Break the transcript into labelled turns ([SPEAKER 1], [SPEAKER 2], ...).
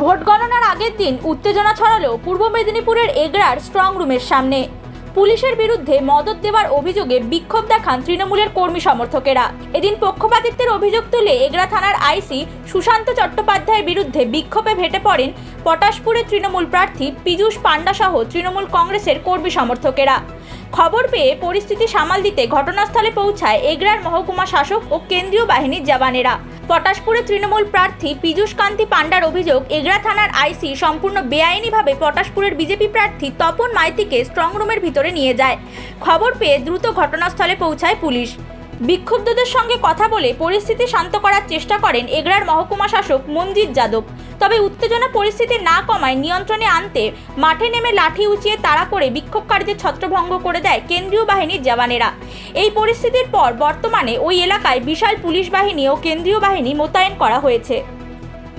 [SPEAKER 1] Vote গণনার আগের দিন উত্তেজনা ছড়ালো পূর্ব মেদিনীপুরের এগরার স্ট্রং রুমের সামনে। পুলিশের বিরুদ্ধে মদত দেওয়ার অভিযোগে বিক্ষোভ দেখান তৃণমূলের কর্মী সমর্থকেরা। এদিন পক্ষপাতিত্বের অভিযোগ তুলে এগরা থানার আইসি সুশান্ত চট্টোপাধ্যায়ের বিরুদ্ধে বিক্ষোভে ফেটে পড়েন পটাশপুরের তৃণমূল প্রার্থী পীযূষ পান্ডা সহ তৃণমূল কংগ্রেসের কর্মী সমর্থকেরা। খবর পেয়ে পরিস্থিতি সামাল দিতে ঘটনাস্থলে পৌঁছায় এগরার মহকুমা শাসক ও কেন্দ্রীয় বাহিনীর জওয়ানেরা। পটাশপুরের তৃণমূল প্রার্থী পীযূষ কান্তি পান্ডার অভিযোগ, এগরা থানার আইসি সম্পূর্ণ বেআইনিভাবে পটাশপুরের বিজেপি প্রার্থী তপন মাইতিকে স্ট্রং রুমের ভিতরে নিয়ে যায়। খবর পেয়ে দ্রুত ঘটনাস্থলে পৌঁছায় পুলিশ। বিক্ষুব্ধদের সঙ্গে কথা বলে পরিস্থিতি শান্ত করার চেষ্টা করেন এগরার মহকুমা শাসক মঞ্জিত যাদব। তবে উত্তেজনা পরিস্থিতি না কমায় নিয়ন্ত্রণে আনতে মাঠে নেমে লাঠি উঁচিয়ে তাড়া করে বিক্ষোভকারীদের ছত্রভঙ্গ করে দেয় কেন্দ্রীয় বাহিনীর জওয়ানেরা। এই পরিস্থিতির পর বর্তমানে ওই এলাকায় বিশাল পুলিশ বাহিনী ও কেন্দ্রীয় বাহিনী মোতায়েন করা হয়েছে।